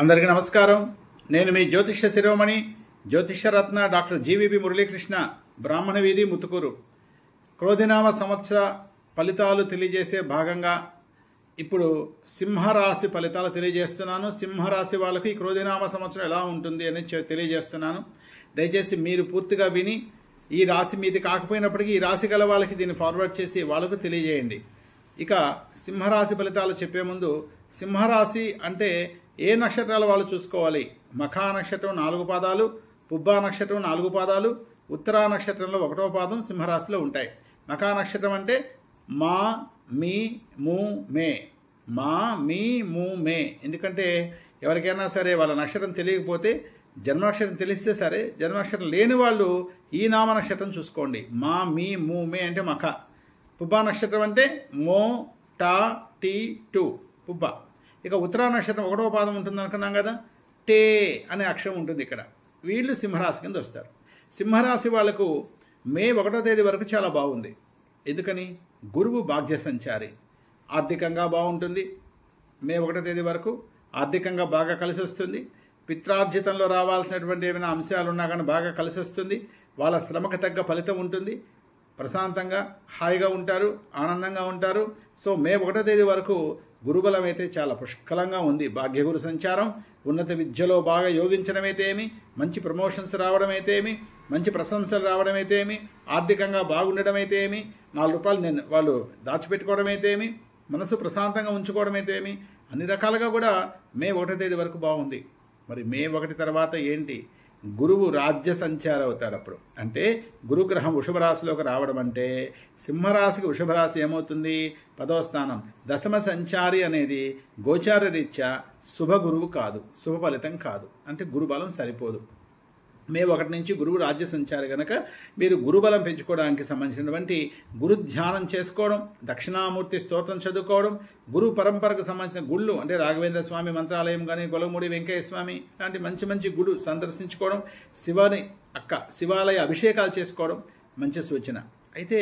అందరికీ నమస్కారం. నేను మీ జ్యోతిష్య శిరోమణి జ్యోతిష్యరత్న డాక్టర్ జీవీబీ మురళీకృష్ణ, బ్రాహ్మణ వీధి, ముత్తుకూరు. క్రోధినామ సంవత్సర ఫలితాలు తెలియజేసే భాగంగా ఇప్పుడు సింహరాశి ఫలితాలు తెలియజేస్తున్నాను. సింహరాశి వాళ్ళకి ఈ క్రోధినామ సంవత్సరం ఎలా ఉంటుంది అని తెలియజేస్తున్నాను. దయచేసి మీరు పూర్తిగా విని, ఈ రాశి మీది కాకపోయినప్పటికీ ఈ రాశి గల వాళ్ళకి దీన్ని ఫార్వర్డ్ చేసి వాళ్ళకు తెలియజేయండి. ఇక సింహరాశి ఫలితాలు చెప్పే ముందు, సింహరాశి అంటే ఏ నక్షత్రాల వాళ్ళు చూసుకోవాలి? మఖా నక్షత్రం 4 పాదాలు, పుబ్బా నక్షత్రం 4 పాదాలు, ఉత్తరా నక్షత్రంలో 1వ పాదం సింహరాశిలో ఉంటాయి. మఖా నక్షత్రం అంటే మా, మీ, ము, మే. మా, మీ, ము, మే. ఎందుకంటే ఎవరికైనా సరే వాళ్ళ నక్షత్రం తెలియకపోతే, జన్మ నక్షత్రం తెలిస్తే సరే, జన్మ నక్షత్రం లేని వాళ్ళు ఈ నామ నక్షత్రం చూసుకోండి. మా, మీ, ము, మే అంటే మఖ. పుబ్బా నక్షత్రం అంటే మో, టా, టీ, టు, పుబ్బ. ఇక ఉత్తరా నక్షత్రం 1వ పాదం ఉంటుంది అనుకున్నాం కదా, టే అనే అక్షరం ఉంటుంది ఇక్కడ. వీళ్ళు సింహరాశి కింద వస్తారు. సింహరాశి వాళ్లకు మే 1వ తేదీ వరకు చాలా బాగుంది. ఎందుకని? గురువు భాగ్య సంచారి. ఆర్థికంగా బాగుంటుంది. మే 1వ తేదీ వరకు ఆర్థికంగా బాగా కలిసి వస్తుంది. పిత్రార్జితంలో రావాల్సినటువంటి ఏమైనా అంశాలు ఉన్నా కానీ బాగా కలిసి వస్తుంది. వాళ్ళ శ్రమకు తగ్గ ఫలితం ఉంటుంది. ప్రశాంతంగా హాయిగా ఉంటారు, ఆనందంగా ఉంటారు. సో మే 1వ తేదీ వరకు గురుబలం అయితే చాలా పుష్కలంగా ఉంది. భాగ్యగురు సంచారం, ఉన్నత విద్యలో బాగా యోగించడం అయితే ఏమి, మంచి ప్రమోషన్స్ రావడం అయితే ఏమి, మంచి ప్రశంసలు రావడం అయితే ఏమి, ఆర్థికంగా బాగుండడం అయితే ఏమి, 4 రూపాయలు వాళ్ళు దాచిపెట్టుకోవడం అయితే ఏమి, మనసు ప్రశాంతంగా ఉంచుకోవడం అయితే ఏమి, అన్ని రకాలుగా కూడా మే 1వ తేదీ వరకు బాగుంది. మరి మే 1 తర్వాత ఏంటి? గురువు రాజ్య సంచారం అవుతాడు. అప్పుడు అంటే గురుగ్రహం వృషభ రాశిలోకి రావడం అంటే సింహరాశికి వృషభ రాశి ఏమవుతుంది? 10వ స్థానం. దశమ సంచారి అనేది గోచార రీత్యా శుభ గురువు కాదు, శుభ ఫలితం కాదు. అంటే గురుబలం సరిపోదు. మే 1 నుంచి గురువు రాజ్య సంచారి కనుక మీరు గురుబలం పెంచుకోవడానికి సంబంధించినటువంటి గురు ధ్యానం చేసుకోవడం, దక్షిణామూర్తి స్తోత్రం చదువుకోవడం, గురు పరంపరకు సంబంధించిన గుళ్ళు అంటే రాఘవేంద్ర స్వామి మంత్రాలయం కానీ, గొలగముడి వెంకయ్య స్వామి లాంటి మంచి మంచి గుడు సందర్శించుకోవడం, శివాలయ అభిషేకాలు చేసుకోవడం మంచి సూచన. అయితే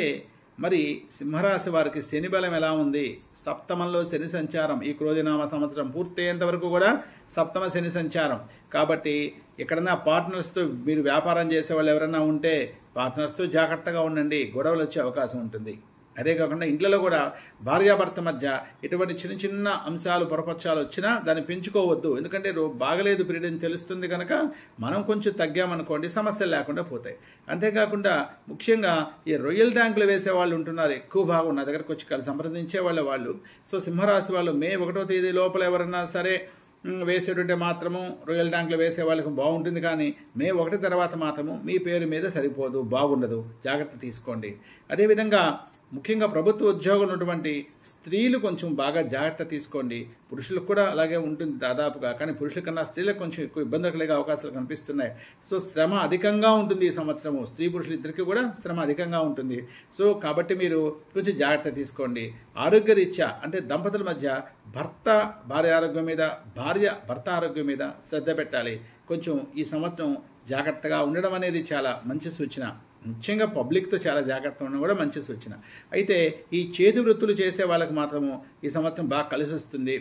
మరి సింహరాశి వారికి శని బలం ఎలా ఉంది? సప్తమంలో శని సంచారం. ఈ క్రోధినామ సంవత్సరం పూర్తయ్యేంత వరకు కూడా సప్తమ శని సంచారం. కాబట్టి ఎక్కడన్నా పార్ట్నర్స్తో మీరు వ్యాపారం చేసే వాళ్ళు ఎవరైనా ఉంటే పార్ట్నర్స్తో జాగ్రత్తగా ఉండండి, గొడవలు వచ్చే అవకాశం ఉంటుంది. అదే కాకుండా ఇంట్లో కూడా భార్యాభర్త మధ్య ఎటువంటి చిన్న చిన్న అంశాలు పొరపక్షాలు వచ్చినా దాన్ని పెంచుకోవద్దు. ఎందుకంటే బాగలేదు పీరియడ్ అని తెలుస్తుంది కనుక మనం కొంచెం తగ్గామనుకోండి, సమస్యలు లేకుండా పోతాయి. అంతేకాకుండా ముఖ్యంగా ఈ రొయ్యల్ ట్యాంకులు వేసే వాళ్ళు ఉంటున్నారు, ఎక్కువ భాగం నా దగ్గరకు వచ్చి సంప్రదించే వాళ్ళు. సో సింహరాశి వాళ్ళు మే 1వ తేదీ లోపల ఎవరన్నా సరే వేసేటుంటే మాత్రము రొయ్యల్ ట్యాంకులు వేసే వాళ్ళకి బాగుంటుంది. కానీ మే 1 తర్వాత మాత్రము మీ పేరు మీద సరిపోదు, బాగుండదు. జాగ్రత్త తీసుకోండి. అదేవిధంగా ముఖ్యంగా ప్రభుత్వ ఉద్యోగులు ఉన్నటువంటి స్త్రీలు కొంచెం బాగా జాగ్రత్త తీసుకోండి. పురుషులకు కూడా అలాగే ఉంటుంది దాదాపుగా, కానీ పురుషుల కన్నా స్త్రీలకు కొంచెం ఎక్కువ ఇబ్బందులు కలిగే అవకాశాలు కనిపిస్తున్నాయి. సో శ్రమ అధికంగా ఉంటుంది ఈ సంవత్సరము. స్త్రీ పురుషులు ఇద్దరికి కూడా శ్రమ అధికంగా ఉంటుంది. సో కాబట్టి మీరు కొంచెం జాగ్రత్త తీసుకోండి. ఆరోగ్యరీత్యా అంటే దంపతుల మధ్య భర్త భార్య ఆరోగ్యం మీద, భార్య భర్త ఆరోగ్యం మీద శ్రద్ధ పెట్టాలి. కొంచెం ఈ సంవత్సరం జాగ్రత్తగా ఉండడం అనేది చాలా మంచి సూచన. ముఖ్యంగా పబ్లిక్తో చాలా జాగ్రత్త ఉండడం కూడా మంచి సూచన. అయితే ఈ చేతి వృత్తులు చేసే వాళ్ళకి మాత్రము ఈ సంవత్సరం బాగా కలిసి వస్తుంది.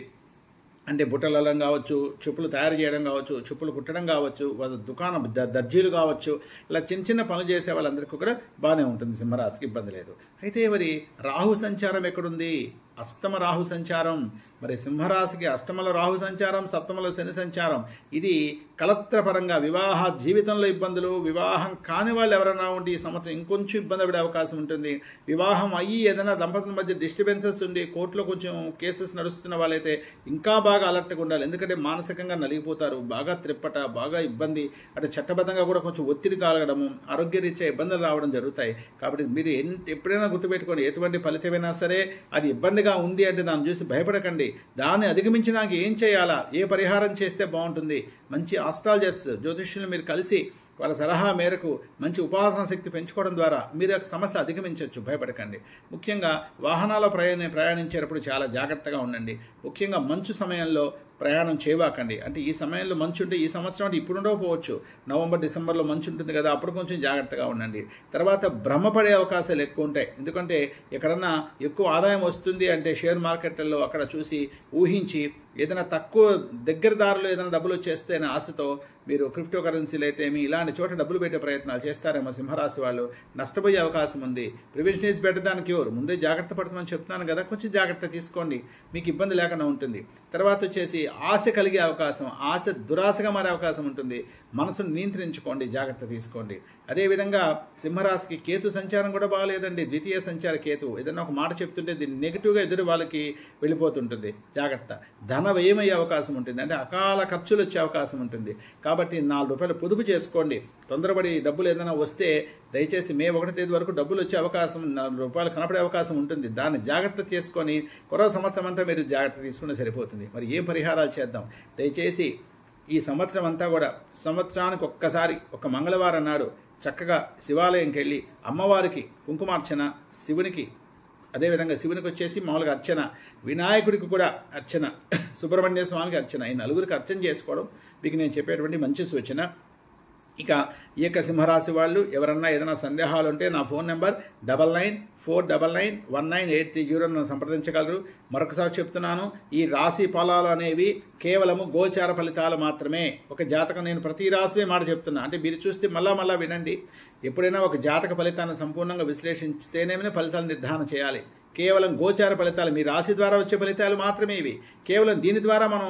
అంటే బుట్టలలం కావచ్చు, చెప్పులు తయారు చేయడం కావచ్చు, చెప్పులు కుట్టడం కావచ్చు, దుకాణం దర్జీలు కావచ్చు, ఇలా చిన్న చిన్న పనులు చేసే వాళ్ళందరికీ కూడా బాగానే ఉంటుంది. సింహరాశికి ఇబ్బంది లేదు. అయితే మరి రాహు సంచారం ఎక్కడుంది? అష్టమ రాహు సంచారం. మరి సింహరాశికి అష్టమలో రాహు సంచారం, సప్తమలో శని సంచారం. ఇది కలత్రపరంగా వివాహ జీవితంలో ఇబ్బందులు, వివాహం కాని వాళ్ళు ఎవరైనా ఉంటే ఈ సంవత్సరం ఇంకొంచెం ఇబ్బంది పడే అవకాశం ఉంటుంది. వివాహం అయ్యి ఏదైనా దంపతుల మధ్య డిస్టర్బెన్సెస్ ఉండి కోర్టులో కొంచెం కేసెస్ నడుస్తున్న వాళ్ళైతే ఇంకా బాగా అలర్ట్గా ఉండాలి. ఎందుకంటే మానసికంగా నలిగిపోతారు, బాగా త్రిప్పట, బాగా ఇబ్బంది, అంటే చట్టబద్ధంగా కూడా కొంచెం ఒత్తిడి కలగడము, ఆరోగ్యరీత్యా ఇబ్బందులు రావడం జరుగుతాయి. కాబట్టి మీరు ఎప్పుడైనా గుర్తుపెట్టుకోండి, ఎటువంటి ఫలితమైనా సరే అది ఇబ్బందిగా ఉంది అంటే దాన్ని చూసి భయపడకండి. దాన్ని అధిగమించి నాకు ఏం చేయాలా, ఏ పరిహారం చేస్తే బాగుంటుంది, మంచి ఆస్ట్రాలజర్స్ జ్యోతిష్యులు మీరు కలిసి వాళ్ళ సలహా మేరకు మంచి ఉపాసన శక్తి పెంచుకోవడం ద్వారా మీరు సమస్య అధిగమించవచ్చు. భయపడకండి. ముఖ్యంగా వాహనాల ప్రయాణించేటప్పుడు చాలా జాగ్రత్తగా ఉండండి. ముఖ్యంగా మంచు సమయంలో ప్రయాణం చేయవాకండి. అంటే ఈ సమయంలో మంచు ఉంటే ఈ సంవత్సరం అంటే ఇప్పుడు ఉండకపోవచ్చు, నవంబర్ డిసెంబర్లో మంచు ఉంటుంది కదా, అప్పుడు కొంచెం జాగ్రత్తగా ఉండండి. తర్వాత భ్రమపడే అవకాశాలు ఎక్కువ ఉంటాయి. ఎందుకంటే ఎక్కడన్నా ఎక్కువ ఆదాయం వస్తుంది అంటే షేర్ మార్కెట్లలో అక్కడ చూసి ఊహించి ఏదైనా తక్కువ దగ్గర దారిలో ఏదైనా డబ్బులు వచ్చేస్తే అనే ఆశతో మీరు క్రిప్టో కరెన్సీలు అయితే ఇలాంటి చోట డబ్బులు పెట్టే ప్రయత్నాలు చేస్తారేమో సింహరాశి వాళ్ళు. నష్టపోయే అవకాశం ఉంది. Prevention is better than cure. ముందే జాగ్రత్త పడతామని చెప్తున్నాను కదా, కొంచెం జాగ్రత్త తీసుకోండి, మీకు ఇబ్బంది లేకుండా ఉంటుంది. తర్వాత వచ్చేసి ఆశ కలిగే అవకాశం, ఆశ దురాశగా మారే అవకాశం ఉంటుంది. మనసును నియంత్రించుకోండి, జాగ్రత్త తీసుకోండి. అదేవిధంగా సింహరాశికి కేతు సంచారం కూడా బాగాలేదండి. ద్వితీయ సంచార కేతు ఏదైనా ఒక మాట చెప్తుంటే దీన్ని నెగిటివ్గా ఎదురు వాళ్ళకి వెళ్ళిపోతుంటుంది. జాగ్రత్త. ధన వ్యయమయ్యే అవకాశం ఉంటుంది, అంటే అకాల ఖర్చులు వచ్చే అవకాశం ఉంటుంది. కాబట్టి 4 రూపాయలు పొదుపు చేసుకోండి. తొందరపడి డబ్బులు ఏదైనా వస్తే దయచేసి మే 1వ తేదీ వరకు డబ్బులు వచ్చే అవకాశం, 4 రూపాయలు కనపడే అవకాశం ఉంటుంది. దాన్ని జాగ్రత్త చేసుకొని కొరవ సంవత్సరం అంతా మీరు జాగ్రత్త తీసుకుంటే సరిపోతుంది. మరి ఏం పరిహారాలు చేద్దాం? దయచేసి ఈ సంవత్సరం అంతా కూడా సంవత్సరానికి ఒక్కసారి ఒక మంగళవారం నాడు చక్కగా శివాలయంకి వెళ్ళి అమ్మవారికి కుంకుమార్చన, శివునికి అదేవిధంగా శివునికి వచ్చేసి మామూలుగా అర్చన, వినాయకుడికి కూడా అర్చన, సుబ్రహ్మణ్య స్వామికి అర్చన, ఈ నలుగురికి అర్చన చేసుకోవడం మీకు నేను చెప్పేటువంటి మంచి సూచన. ఇక ఈ యొక్క సింహరాశి వాళ్ళు ఎవరన్నా ఏదైనా సందేహాలు ఉంటే నా ఫోన్ నెంబర్ 9949919830 నన్ను సంప్రదించగలరు. మరొకసారి చెప్తున్నాను, ఈ రాశి ఫలాలు అనేవి కేవలము గోచార ఫలితాలు మాత్రమే. ఒక జాతకం నేను ప్రతి రాశి మాట చెప్తున్నా, అంటే మీరు చూస్తే మళ్ళా వినండి. ఎప్పుడైనా ఒక జాతక ఫలితాన్ని సంపూర్ణంగా విశ్లేషించితేనే ఫలితాలు నిర్ధారణ చేయాలి. కేవలం గోచార ఫలితాలు, మీ రాశి ద్వారా వచ్చే ఫలితాలు మాత్రమే ఇవి. కేవలం దీని ద్వారా మనం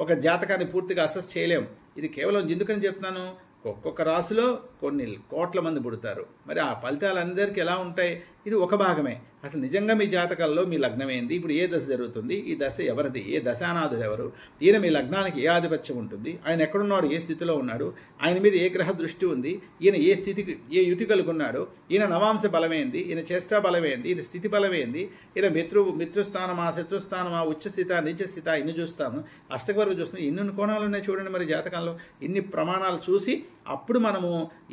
ఒక జాతకాన్ని పూర్తిగా అసెస్ చేయలేం. ఇది కేవలం ఎందుకని చెప్తున్నాను, ఒక్కొక్క రాశిలో కొన్ని కోట్ల మంది పుడతారు. మరి ఆ ఫలితాలు అందరికీ ఎలా ఉంటాయి? ఇది ఒక భాగమే. అసలు నిజంగా మీ జాతకాల్లో మీ లగ్నం ఏంది, ఇప్పుడు ఏ దశ జరుగుతుంది, ఈ దశ ఎవరిది, ఏ దశానాథుడు ఎవరు, ఈయన మీ లగ్నానికి ఏ ఆధిపత్యం ఉంటుంది, ఆయన ఎక్కడున్నాడు, ఏ స్థితిలో ఉన్నాడు, ఆయన మీద ఏ గ్రహ దృష్టి ఉంది, ఈయన ఏ స్థితికి ఏ యుతి కలుగున్నాడు, ఈయన నవాంశ బలమేంది, ఈయన చేష్టా బలమేంది, ఈయన స్థితి బలమేంది, ఈయన మిత్రుస్థానమా, శత్రుస్థానమా, ఉచ్చస్థిత, నీచస్థిత, ఇన్ని చూస్తాము, అష్టకవరకు చూస్తాము. ఇన్ని కోణాలు ఉన్నాయి చూడండి. మరి జాతకంలో ఇన్ని ప్రమాణాలు చూసి అప్పుడు మనము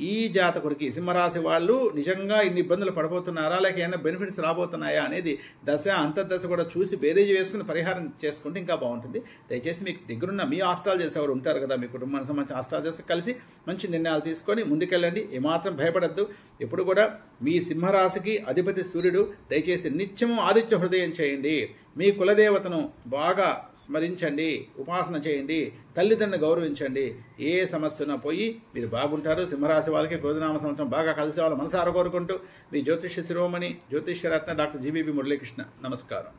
ఈ జాతకుడికి సింహరాశి వాళ్ళు నిజంగా ఇన్ని ఇబ్బందులు పడిపోతున్నారా, లేక ఏమైనా బెనిఫిట్స్ రాబోతున్నాయా అనేది దశ అంతర్దశ కూడా చూసి బేరేజ్ వేసుకుని పరిహారం చేసుకుంటే ఇంకా బాగుంటుంది. దయచేసి మీకు దగ్గరున్న మీ ఆస్ట్రాలజర్స్ ఎవరు ఉంటారు కదా, మీ కుటుంబానికి సంబంధించిన ఆస్ట్రాలజర్స్ కలిసి మంచి నిర్ణయాలు తీసుకొని ముందుకెళ్ళండి. ఏమాత్రం భయపడద్దు. ఎప్పుడు కూడా మీ సింహరాశికి అధిపతి సూర్యుడు. దయచేసి నిత్యము ఆదిత్య హృదయం చేయండి. మీ కులదేవతను బాగా స్మరించండి, ఉపాసన చేయండి, తల్లిదండ్రులను గౌరవించండి. ఏ సమస్యన పోయి మీరు బాగుంటారు. సింహరాశి వాళ్ళకి క్రోధనామ సంవత్సరం బాగా కలిసి వాళ్ళు మనసారా కోరుకుంటూ మీ జ్యోతిష్య శిరోమణి జ్యోతిష్యరత్న డాక్టర్ జీవీబీ మురళీకృష్ణ. నమస్కారం.